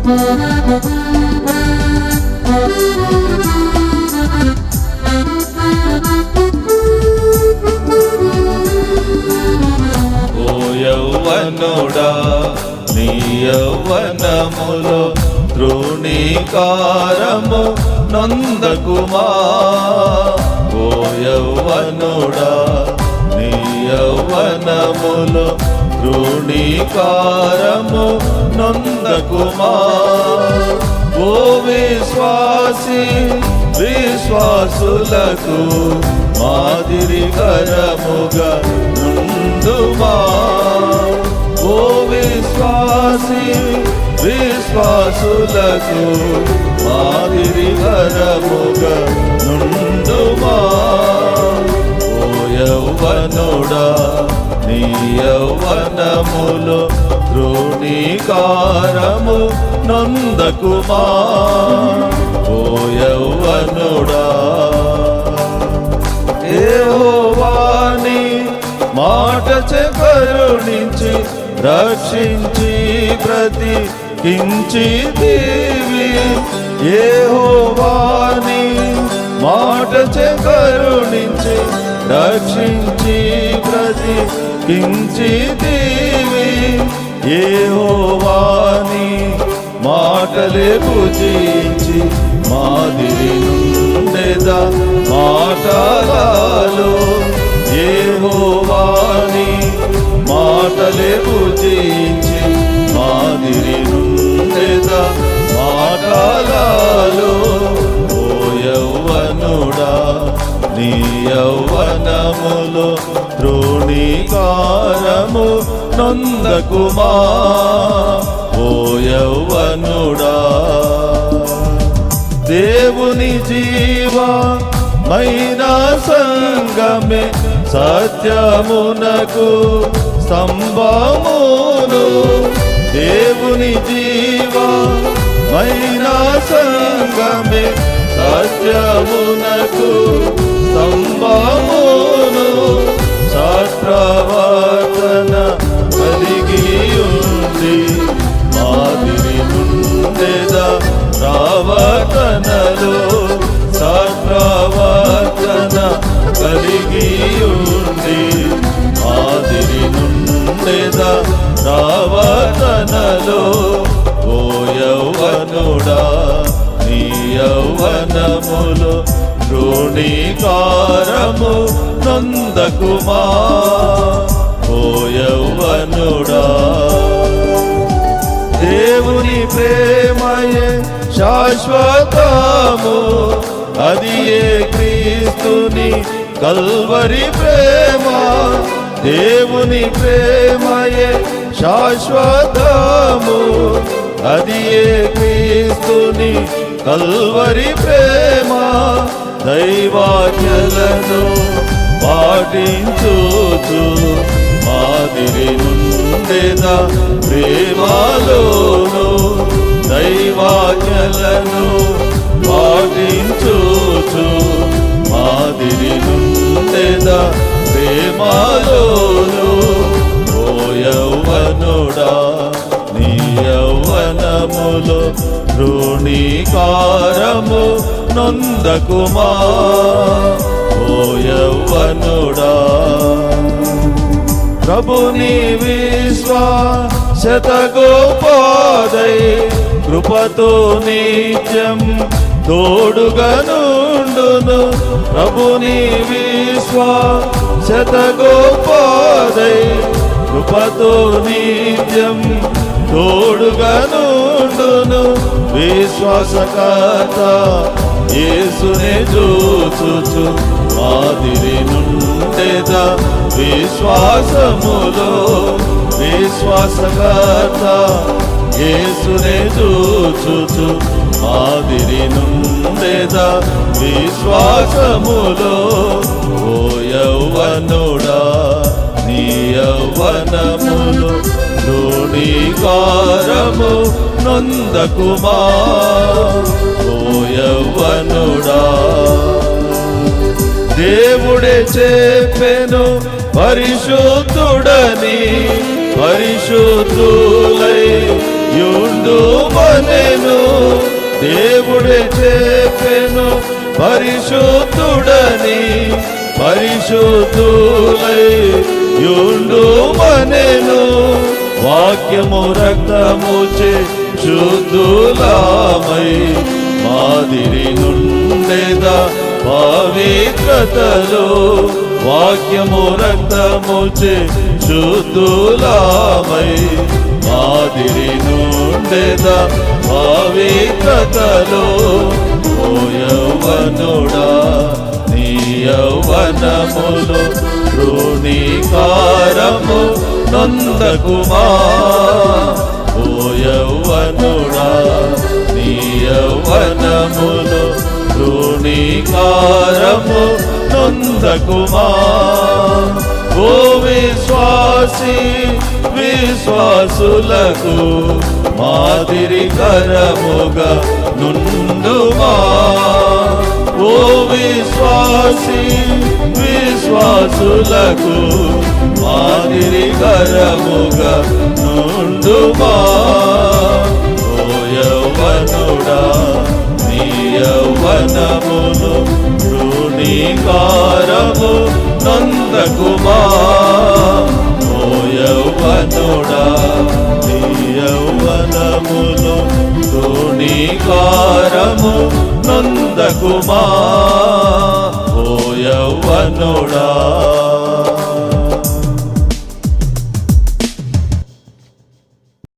ఓ యౌవనుడా నీ యౌవనములో తృణీకారము నొందకుమా. ఓ యౌవనుడా నీ యౌవనములో తృణీకారము నొందకుమా. ఓ విశ్వాసి విశ్వాసులకు మాదిరికరముగా నుండుమా. ఓ విశ్వాసి విశ్వాసులకు మాదిరికరముగా నుండుమా. ఓ యౌవనుడా నీ యౌవనములో తృణీకారము నొందకుమా. ఓ యౌవనుడా యెహోవాని మాట కరుణించి రక్షించి బ్రతికించితివి. యెహోవాని మాట కరుణించి రక్షించి బ్రతికించితివి. యెహోవాని మాటలే పూజించి మాదిరి నుండెదా మాటలలో. యెహోవాని మాటలే పూజించి మాదిరి నుండెదా మాటలలో. ఓ యౌవనుడా నీ యౌవనములో తృణీకారము నొందకుమా. ఓ యౌవనుడా దేవుని జీవమైన సంగమే సత్యమునకు స్తంభమును. దేవుని జీవమైన సంగమే సత్యమునకు స్తంభమును. సత్ప్రవర్తన కలిగి ఉంది మాదిరి నుండెదా ప్రవర్తనలో. సత్ప్రవర్తన కలిగి ఉంది మాదిరి నుండెదా ప్రవర్తనలో. ఓ యౌవనుడా నీ యౌవనములో తృణీకారము నొందకుమా. ఓ యౌవనుడా దేవుని ప్రేమయే శాశ్వతము. అది ఏ క్రీస్తుని కల్వరి ప్రేమ. దేవుని ప్రేమయే శాశ్వతము. అది ఏ క్రీస్తుని కల్వరి ప్రేమ. దైవాజ్ఞలను పాటించుచు మాదిరి నుండెదా ప్రేమలోను. దైవాజ్ఞలను పాటించుచు మాదిరి నుండెదా ప్రేమలోను. ఓ యౌవనుడా నీ యౌవనములో తృణీకారము నొందకుమా. ఓ యౌవనుడా ప్రభుని విశ్వాసత గోపాదై కృపతో నిత్యం తోడుగా నుండును. ప్రభుని విశ్వాసత గోపాదై కృపతో నిత్యం తోడుగా నుండును. విశ్వాసకర్త యేసునే చూచుచు మాదిరి నుండెదా విశ్వాసములో. విశ్వాసకర్త యేసునే చూచుచు మాదిరి నుండెదా విశ్వాసములో. ఓ యౌవనుడా నీ యౌవనములో తృణీకారము నొందకుమా. ఓ యౌవనుడా దేవుడే చెప్పెను పరిశుద్ధుడని. పరిశుద్ధులై యుండుమనెను. దేవుడే చెప్పెను పరిశుద్ధుడని, పరిశుద్ధులై యుండుమనెను. వాక్యము రక్తముచే శుద్ధులామై మాదిరి నుండెదా పవిత్రతలో. వాక్యము రక్తముచే శుద్ధులామై మాదిరి నుండెదా పవిత్రతలో. ఓ యవ్వనుడా నీ యవ్వనములో తృణీకారము నొందకుమా. ఓ యవ్వనుడా నీ యవ్వనములో తృణీకారము నొందకుమా. ఓ విశ్వాసి విశ్వాసులకు మాదిరికరముగా నుండుమా. ఓ విశ్వాసి విశ్వాసులకు మాదిరికరముగా నుండుమా. ఓ యవ్వనుడా నీ యవ్వనమును తృణీకారము నొందకుమా. ఓ యవ్వనుడా నీ యవ్వనమును తృణీకారము నొందకుమా. ఓ యవ్వనుడా